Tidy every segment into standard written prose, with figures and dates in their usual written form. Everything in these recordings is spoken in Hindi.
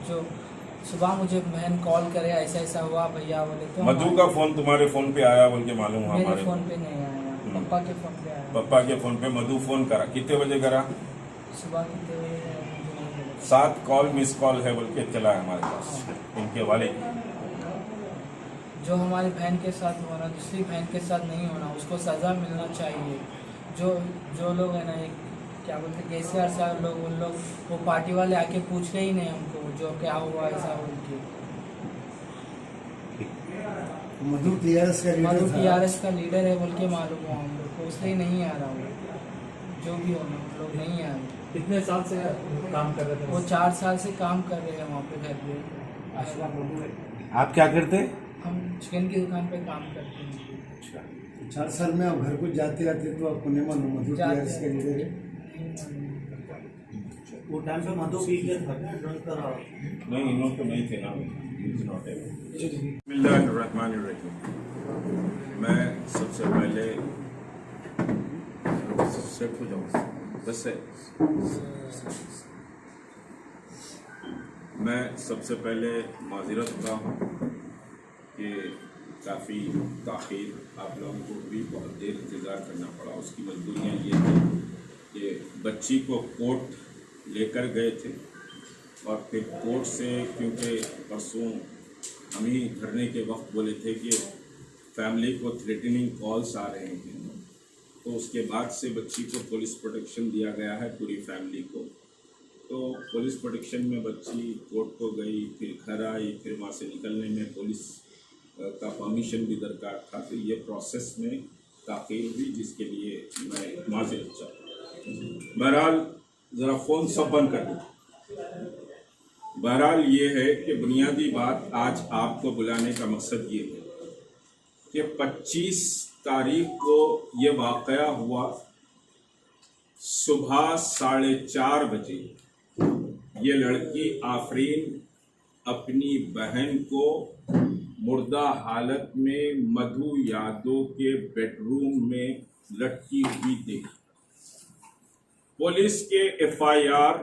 जो सुबह मुझे बहन कॉल करे ऐसा ऐसा हुआ भैया बोले तो मधु का फोन तुम्हारे फोन पे आया बोल के मालूम हुआ? मेरे हमारे फ़ोन पे नहीं आया, पापा के फ़ोन पे आया। पापा के फोन पे मधु फोन करा। कितने बजे करा? सुबह कितने बजे मुझे नहीं पता। 7 कॉल मिस कॉल है बोल के चला है हमारे पास इनके वाले। जो हमारी बहन के साथ होना दूसरी बहन के साथ नहीं होना, उसको सज़ा मिलना चाहिए। जो लोग है ना, एक क्या बोलते हैं केसीआर साहब लोग, उन लोग वो पार्टी वाले आके पूछ रहे ही नहीं हमको जो क्या हुआ ऐसा बोल के। मधु टीआरएस का लीडर है बोल के मालूम हुआ हम लोग को, इसलिए नहीं आ रहा हूँ। जो भी होना हम लोग नहीं आ रहे। कितने साल से काम कर रहे थे? वो 4 साल से काम कर रहे हैं वहाँ पे घर पे। आप क्या करते? हम चिकन की दुकान पे काम करते हैं। 4 साल में आप घर को जाते आते तो आपको नहीं मालूम मधु टीआरएस का लीडर है? वो टाइम पे मधु पी के था ड्रंक कर रहा? नहीं, इन लोग तो नहीं थे ना। बिस्मिल्लाहिर्रहमानिर्रहीम। मैं सबसे पहले सेट हो जाऊँ बस से। मैं सबसे पहले माज़रत करता हूँ कि काफ़ी ताख़ीर आप लोगों को भी बहुत देर इंतज़ार करना पड़ा। उसकी मजबूरियाँ ये थी कि बच्ची को कोर्ट लेकर गए थे और फिर कोर्ट से, क्योंकि परसों हम ही धरने के वक्त बोले थे कि फैमिली को थ्रेटनिंग कॉल्स आ रहे हैं, तो उसके बाद से बच्ची को पुलिस प्रोटेक्शन दिया गया है, पूरी फैमिली को। तो पुलिस प्रोटेक्शन में बच्ची कोर्ट को गई, फिर घर आई, फिर वहाँ से निकलने में पुलिस का परमिशन भी दरकार था। तो ये प्रोसेस में ताख़ीर हुई, जिसके लिए मैं माज़रत चाहता हूँ। बहरहाल ज़रा फ़ोन सब बंद कर दो। बहरहाल ये है कि बुनियादी बात आज आपको बुलाने का मकसद ये है कि 25 तारीख को ये वाक़या हुआ। सुबह 4:30 बजे ये लड़की आफरीन अपनी बहन को मुर्दा हालत में मधु यादव के बेडरूम में लटकी हुई देखी। पुलिस के एफआईआर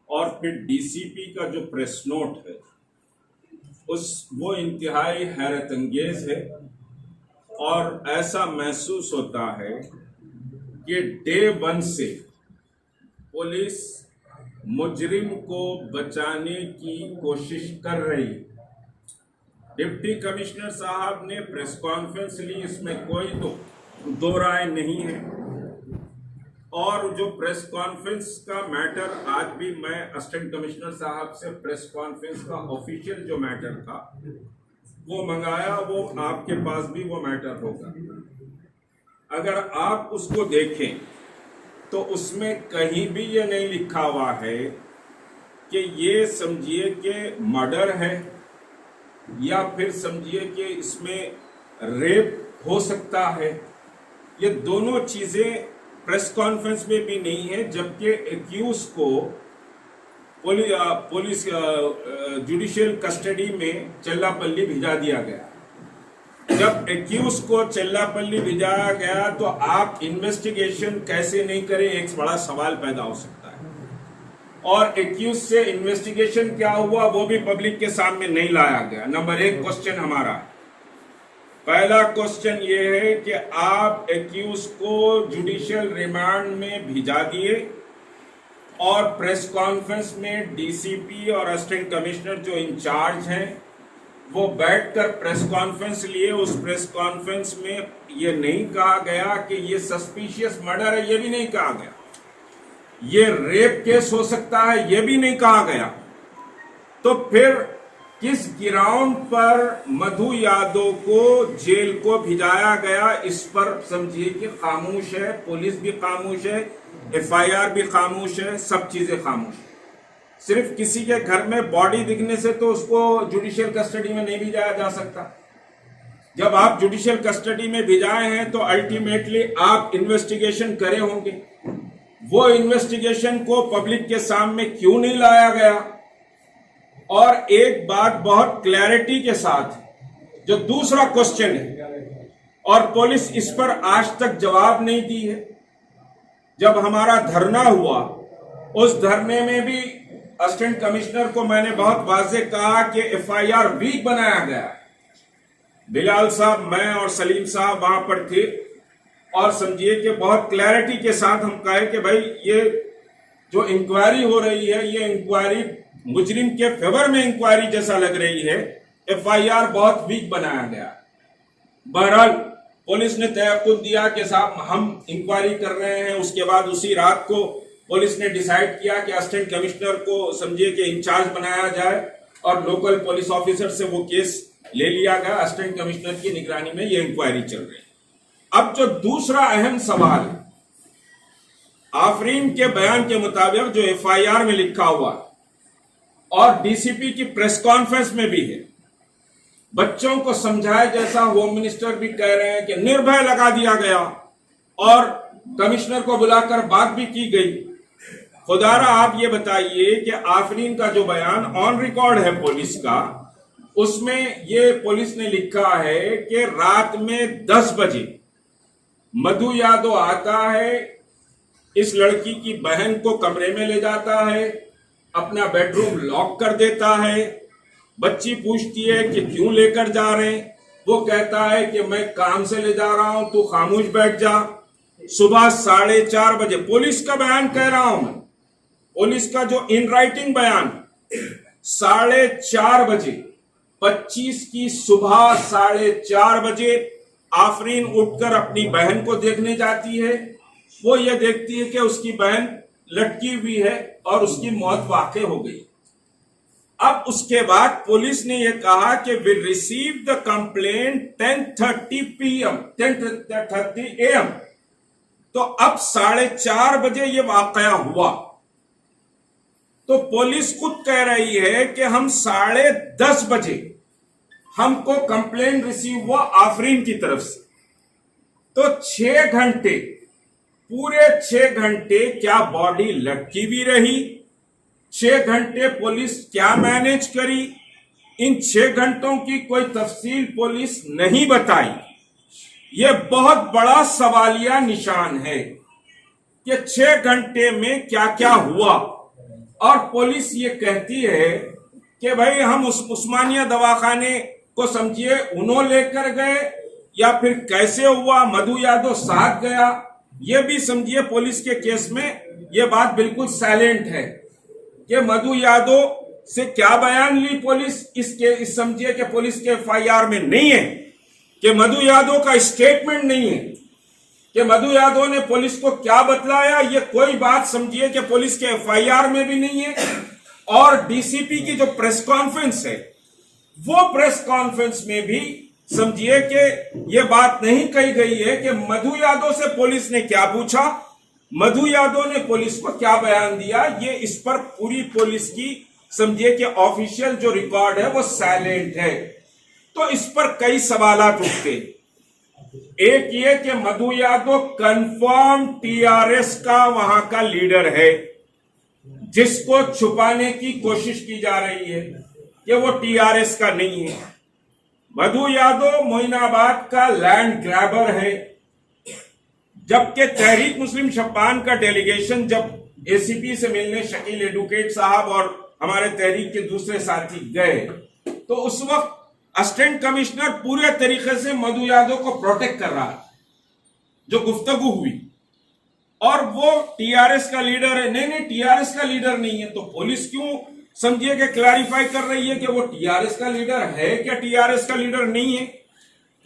और फिर डीसीपी का जो प्रेस नोट है वो इंतहाई हैरत अंगेज है। और ऐसा महसूस होता है कि डे 1 से पुलिस मुजरिम को बचाने की कोशिश कर रही है। डिप्टी कमिश्नर साहब ने प्रेस कॉन्फ्रेंस ली, इसमें कोई दो राय नहीं है। और जो प्रेस कॉन्फ्रेंस का मैटर, आज भी मैं असिस्टेंट कमिश्नर साहब से प्रेस कॉन्फ्रेंस का ऑफिशियल जो मैटर था वो मंगाया, वो आपके पास भी वो मैटर होगा। अगर आप उसको देखें तो उसमें कहीं भी ये नहीं लिखा हुआ है कि ये समझिए कि मर्डर है या फिर समझिए कि इसमें रेप हो सकता है। ये दोनों चीजें प्रेस कॉन्फ्रेंस में भी नहीं है, जबकि एक्यूज को पुलिस जुडिशियल कस्टडी में चल्लापल्ली भिजा दिया गया। जब एक्यूज को चल्लापल्ली भिजाया गया तो आप इन्वेस्टिगेशन कैसे नहीं करें, एक बड़ा सवाल पैदा हो सकता है। और एक्यूज से इन्वेस्टिगेशन क्या हुआ वो भी पब्लिक के सामने नहीं लाया गया। नंबर 1 क्वेश्चन हमारा, पहला क्वेश्चन ये है कि आप एक्यूज को जुडिशियल रिमांड में भिजा दिए और प्रेस कॉन्फ्रेंस में डीसीपी और असिस्टेंट कमिश्नर जो इंचार्ज हैं वो बैठकर प्रेस कॉन्फ्रेंस लिए। उस प्रेस कॉन्फ्रेंस में ये नहीं कहा गया कि ये सस्पिशियस मर्डर है, ये भी नहीं कहा गया। ये रेप केस हो सकता है, ये भी नहीं कहा गया। तो फिर किस ग्राउंड पर मधु यादव को जेल को भिजाया गया, इस पर समझिए कि खामोश है, पुलिस भी खामोश है, एफआईआर भी खामोश है, सब चीजें खामोश है। सिर्फ किसी के घर में बॉडी दिखने से तो उसको जुडिशियल कस्टडी में नहीं भिजाया जा सकता। जब आप जुडिशियल कस्टडी में भिजाए हैं तो अल्टीमेटली आप इन्वेस्टिगेशन करे होंगे। वो इन्वेस्टिगेशन को पब्लिक के सामने क्यों नहीं लाया गया? और एक बात बहुत क्लैरिटी के साथ, जो दूसरा क्वेश्चन है और पुलिस इस पर आज तक जवाब नहीं दी है। जब हमारा धरना हुआ उस धरने में भी असिस्टेंट कमिश्नर को मैंने बहुत वाज़ेह कहा कि एफआईआर वीक बनाया गया। बिलाल साहब, मैं और सलीम साहब वहां पर थे और समझिए कि बहुत क्लैरिटी के साथ हम कहे कि भाई ये जो इंक्वायरी हो रही है ये इंक्वायरी मुजरिम के फेवर में इंक्वायरी जैसा लग रही है, एफआईआर बहुत वीक बनाया गया। बहरहाल पुलिस ने तयक्कुद दिया कि साहब हम इंक्वायरी कर रहे हैं। उसके बाद उसी रात को पुलिस ने डिसाइड किया कि असिस्टेंट कमिश्नर को समझिए कि इंचार्ज बनाया जाए और लोकल पुलिस ऑफिसर से वो केस ले लिया गया। असिस्टेंट कमिश्नर की निगरानी में ये इंक्वायरी चल रही है। अब जो दूसरा अहम सवाल है, आफरीन के बयान के मुताबिक जो एफआईआर में लिखा हुआ और डीसीपी की प्रेस कॉन्फ्रेंस में भी है, बच्चों को समझाए जैसा होम मिनिस्टर भी कह रहे हैं कि निर्भय लगा दिया गया और कमिश्नर को बुलाकर बात भी की गई। खुदारा आप ये बताइए कि आफरीन का जो बयान ऑन रिकॉर्ड है पुलिस का, उसमें ये पुलिस ने लिखा है कि रात में 10 बजे मधु यादव आता है, इस लड़की की बहन को कमरे में ले जाता है, अपना बेडरूम लॉक कर देता है। बच्ची पूछती है कि क्यों लेकर जा रहे हैं, वो कहता है कि मैं काम से ले जा रहा हूं, तू खामोश बैठ जा। सुबह 4:30 बजे, पुलिस का बयान कह रहा हूं मैं, पुलिस का जो इन राइटिंग बयान, 4:30 बजे 25 की सुबह 4:30 बजे आफरीन उठकर अपनी बहन को देखने जाती है। वो ये देखती है कि उसकी बहन लटकी हुई है और उसकी मौत वाकई हो गई। अब उसके बाद पुलिस ने यह कहा कि will receive the complaint 10:30 PM 10:30 AM। तो अब 4:30 बजे ये वाकया हुआ। तो पुलिस खुद कह रही है कि हम 10:30 बजे हमको कंप्लेंट रिसीव हुआ आफरीन की तरफ से। तो 6 घंटे, पूरे 6 घंटे क्या बॉडी लटकी हुई रही? 6 घंटे पुलिस क्या मैनेज करी? इन 6 घंटों की कोई तफसील पुलिस नहीं बताई। यह बहुत बड़ा सवालिया निशान है कि 6 घंटे में क्या क्या हुआ। और पुलिस ये कहती है कि भाई हम उस उस्मानिया दवाखाने को समझिए उन्होंने लेकर गए या फिर कैसे हुआ, मधु यादव साथ गया। ये भी समझिए पुलिस के केस में यह बात बिल्कुल साइलेंट है कि मधु यादव से क्या बयान ली पुलिस, इस समझिए कि पुलिस के एफआईआर में नहीं है, कि मधु यादव का स्टेटमेंट नहीं है, कि मधु यादव ने पुलिस को क्या बतलाया, ये कोई बात समझिए कि पुलिस के एफआईआर में भी नहीं है। और डीसीपी की जो प्रेस कॉन्फ्रेंस है, वो प्रेस कॉन्फ्रेंस में भी समझिए कि ये बात नहीं कही गई है कि मधु यादव से पुलिस ने क्या पूछा, मधु यादव ने पुलिस को क्या बयान दिया। ये इस पर पूरी पुलिस की समझिए कि ऑफिशियल जो रिकॉर्ड है वो साइलेंट है। तो इस पर कई सवालात उठते। एक ये कि मधु यादव कंफर्म टीआरएस का वहां का लीडर है, जिसको छुपाने की कोशिश की जा रही है कि वो टीआरएस का नहीं है। मधु यादव मोइनाबाद का लैंड ग्रैबर है, जबकि तहरीक मुस्लिम शब्बान का डेलीगेशन जब एसीपी से मिलने शकील एडवोकेट साहब और हमारे तहरीक के दूसरे साथी गए, तो उस वक्त असिस्टेंट कमिश्नर पूरे तरीके से मधु यादव को प्रोटेक्ट कर रहा है, जो गुफ्तगू हुई। और वो टीआरएस का लीडर है, नहीं टीआरएस का लीडर नहीं है। तो पुलिस क्यों समझिए कि क्लैरिफाई कर रही है कि वो टीआरएस का लीडर है क्या टीआरएस का लीडर नहीं है?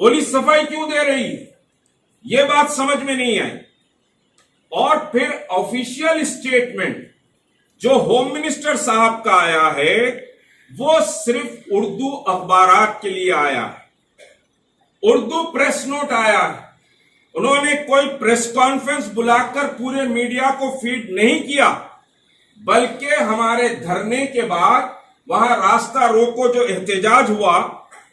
पुलिस सफाई क्यों दे रही है? ये बात समझ में नहीं आई। और फिर ऑफिशियल स्टेटमेंट जो होम मिनिस्टर साहब का आया है, वो सिर्फ उर्दू अखबारात के लिए आया है, उर्दू प्रेस नोट आया है। उन्होंने कोई प्रेस कॉन्फ्रेंस बुलाकर पूरे मीडिया को फीड नहीं किया, बल्कि हमारे धरने के बाद वहां रास्ता रोको जो एहतजाज हुआ,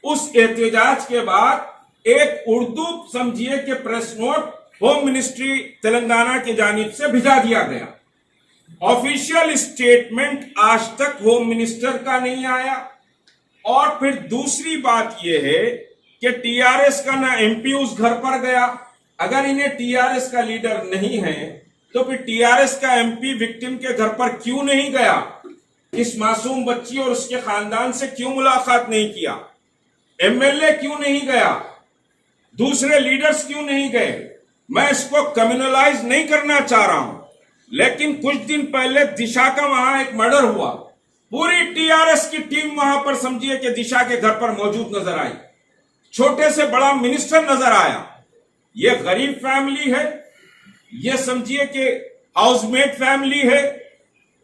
उस एहतजाज के बाद एक उर्दू समझिए कि press note home ministry Telangana की जानिब से भिजा दिया गया। ऑफिशियल स्टेटमेंट आज तक होम मिनिस्टर का नहीं आया। और फिर दूसरी बात यह है कि टीआरएस का ना एमपी उस घर पर गया। अगर इन्हें टीआरएस का लीडर नहीं है तो फिर टीआरएस का एमपी विक्टिम के घर पर क्यों नहीं गया? इस मासूम बच्ची और उसके खानदान से क्यों मुलाकात नहीं किया? एमएलए क्यों नहीं गया? दूसरे लीडर्स क्यों नहीं गए? मैं इसको कम्युनलाइज नहीं करना चाह रहा हूं, लेकिन कुछ दिन पहले दिशा का वहां एक मर्डर हुआ। पूरी टीआरएस की टीम वहां पर समझिए कि दिशा के घर पर मौजूद नजर आई। छोटे से बड़ा मिनिस्टर नजर आया। ये गरीब फैमिली है, ये समझिए कि हाउसमेट फैमिली है।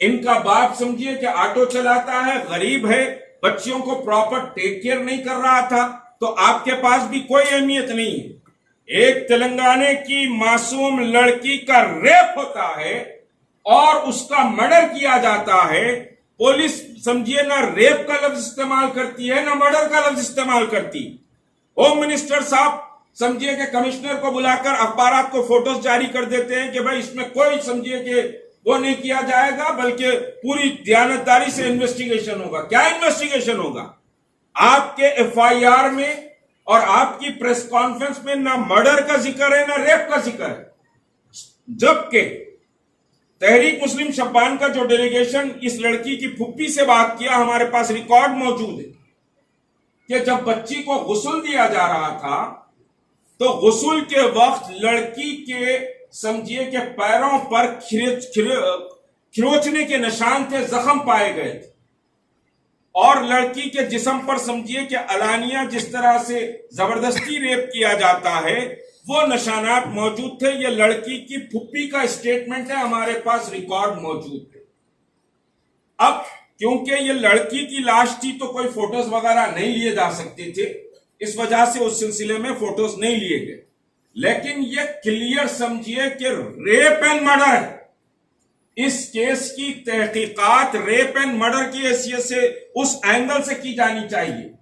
इनका बाप समझिए कि ऑटो चलाता है, गरीब है, बच्चियों को प्रॉपर टेक केयर नहीं कर रहा था, तो आपके पास भी कोई अहमियत नहीं है। एक तेलंगाना की मासूम लड़की का रेप होता है और उसका मर्डर किया जाता है। पुलिस समझिए ना रेप का लफ्ज इस्तेमाल करती है, ना मर्डर का लफ्ज इस्तेमाल करती। होम मिनिस्टर साहब समझिए कि कमिश्नर को बुलाकर अखबारात को फोटोज जारी कर देते हैं कि भाई इसमें कोई समझिए कि वो नहीं किया जाएगा, बल्कि पूरी दयानतदारी से इन्वेस्टिगेशन होगा। क्या इन्वेस्टिगेशन होगा? आपके एफआईआर में और आपकी प्रेस कॉन्फ्रेंस में ना मर्डर का जिक्र है, ना रेप का जिक्र है। जबकि तहरीक मुस्लिम शब्बान का जो डेलीगेशन इस लड़की की फुप्पी से बात किया, हमारे पास रिकॉर्ड मौजूद है कि जब बच्ची को गुस्ल दिया जा रहा था तो गुस्ल के वक्त लड़की के समझिए कि पैरों पर खिरोचने के निशान थे, जख्म पाए गए थे, और लड़की के जिस्म पर समझिए कि अलानिया जिस तरह से जबरदस्ती रेप किया जाता है वो निशानात मौजूद थे। ये लड़की की फुप्पी का स्टेटमेंट है, हमारे पास रिकॉर्ड मौजूद है। अब क्योंकि ये लड़की की लाश थी तो कोई फोटोज वगैरह नहीं लिए जा सकते थे, इस वजह से उस सिलसिले में फोटोज नहीं लिए गए। लेकिन ये क्लियर समझिए कि रेप एंड मर्डर है। इस केस की तहकीकात रेप एंड मर्डर की हैसियत से उस एंगल से की जानी चाहिए।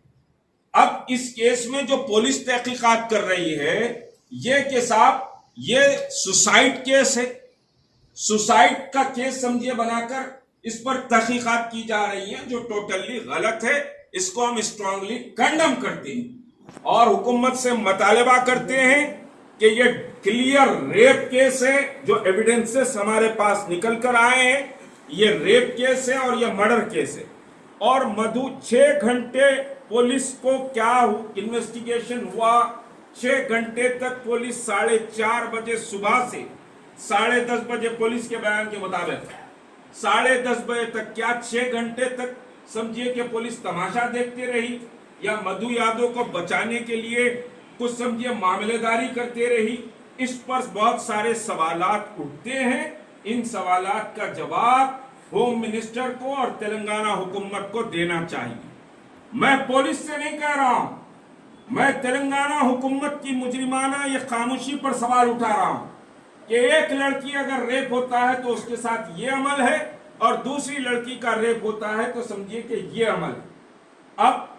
अब इस केस में जो पुलिस तहकीकात कर रही है ये कि साहब ये सुसाइड केस है, सुसाइड का केस समझिए बनाकर इस पर तहकीकात की जा रही है, जो टोटली गलत है। इसको हम स्ट्रांगली कंडम करते हैं और हुकूमत से मुतालबा करते हैं कि ये क्लियर रेप केस है। जो एविडेंसेस हमारे पास निकल कर आए हैं ये रेप केस है और ये मर्डर केस है। और मधु 6 घंटे पुलिस को क्या इन्वेस्टिगेशन हुआ, 6 घंटे तक पुलिस 4:30 बजे सुबह से 10:30 बजे पुलिस के बयान के मुताबिक 10:30 बजे तक, क्या 6 घंटे तक समझिए कि पुलिस तमाशा देखती रही या मधु यादव को बचाने के लिए कुछ समझिए मामलेदारी करते रही? इस पर बहुत सारे सवालात उठते हैं। इन सवालात का जवाब होम मिनिस्टर को और तेलंगाना हुकूमत को देना चाहिए। मैं पुलिस से नहीं कह रहा हूं, मैं तेलंगाना हुकूमत की मुजरिमाना ये खामोशी पर सवाल उठा रहा हूं कि एक लड़की अगर रेप होता है तो उसके साथ ये अमल है और दूसरी लड़की का रेप होता है तो समझिए कि ये अमल है। अब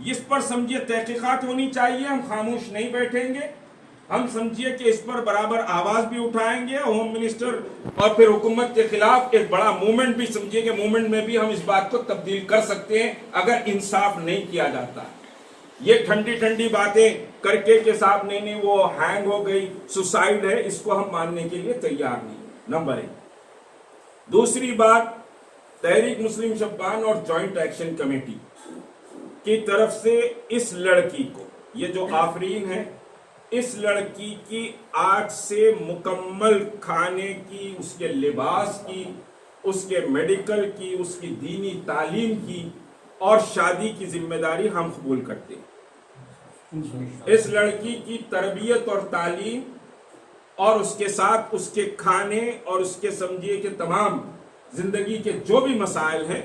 इस पर समझिए तहकीकात होनी चाहिए। हम खामोश नहीं बैठेंगे, हम समझिए कि इस पर बराबर आवाज भी उठाएंगे। होम मिनिस्टर और फिर हुकूमत के खिलाफ एक बड़ा मूवमेंट भी समझिए कि मूवमेंट में भी हम इस बात को तब्दील कर सकते हैं अगर इंसाफ नहीं किया जाता। ये ठंडी ठंडी बातें करके के साथ नहीं वो हैंग हो गई, सुसाइड है, इसको हम मानने के लिए तैयार नहीं। नंबर 1। दूसरी बात, तहरीक मुस्लिम शब्बान और जॉइंट एक्शन कमेटी की तरफ से इस लड़की को, ये जो आफरीन है, इस लड़की की आज से मुकम्मल खाने की, उसके लिबास की, उसके मेडिकल की, उसकी दीनी तालीम की और शादी की जिम्मेदारी हम कबूल करते हैं। इस लड़की की तरबियत और तालीम और उसके साथ उसके खाने और उसके समझिए कि तमाम जिंदगी के जो भी मसाइल हैं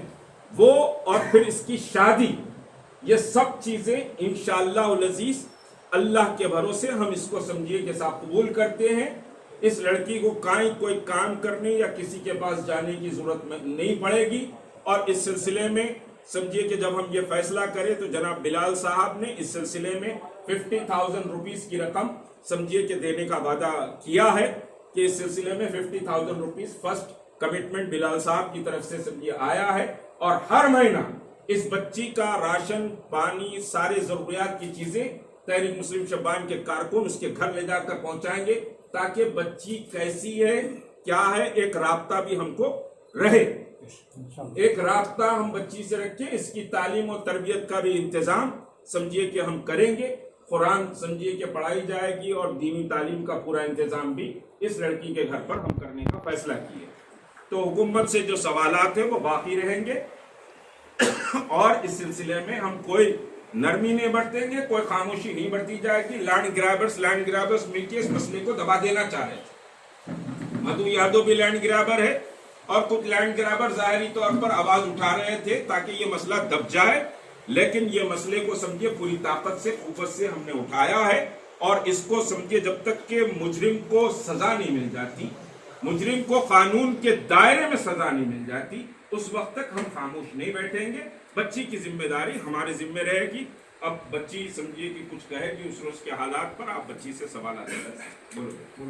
वो, और फिर इसकी शादी, ये सब चीजें इंशाअल्लाह अज़ीज़ अल्लाह के भरोसे हम इसको समझिए कि साहब कबूल करते हैं। इस लड़की को कोई काम करने या किसी के पास जाने की जरूरत नहीं पड़ेगी। और इस सिलसिले में समझिए कि जब हम ये फैसला करें तो जनाब बिलाल साहब ने इस सिलसिले में 50,000 रुपीस की रकम समझिए कि देने का वादा किया है कि इस सिलसिले में 50,000 रुपीस फर्स्ट कमिटमेंट बिलाल साहब की तरफ से समझिए आया है। और हर महीना इस बच्ची का राशन पानी सारे जरूरियात की चीजें तहरीक मुस्लिम शब्बान के कारकुन उसके घर ले जाकर पहुंचाएंगे ताकि बच्ची कैसी है क्या है एक राब्ता भी हमको रहे। एक राब्ता हम बच्ची से रखें, इसकी तालीम और तरबियत का भी इंतजाम समझिए कि हम करेंगे। कुरान समझिए कि पढ़ाई जाएगी और दीनी तालीम का पूरा इंतजाम भी इस लड़की के घर पर हम करने का फैसला किए। तो हुकूमत से जो सवालात है वो बाकी रहेंगे और इस सिलसिले में हम कोई नरमी नहीं बरतेंगे, कोई खामोशी नहीं बरती जाएगी। लैंड ग्रैबर्स मिलकर इस मसले को दबा देना चाह रहे थे। मधु यादव भी लैंड ग्रैबर है और कुछ लैंड ग्रैबर जाहिरी तौर पर आवाज उठा रहे थे ताकि ये मसला दब जाए, लेकिन ये मसले को समझिए पूरी ताकत से कुव्वत से हमने उठाया है और इसको समझिए जब तक के मुजरिम को सजा नहीं मिल जाती, मुजरिम को कानून के दायरे में सजा नहीं मिल जाती, उस वक्त तक हम खामोश नहीं बैठेंगे। बच्ची की जिम्मेदारी हमारे जिम्मे रहेगी। अब बच्ची समझिए कि कुछ कहेगी उस रोज के हालात पर, आप बच्ची से सवाल बोलो।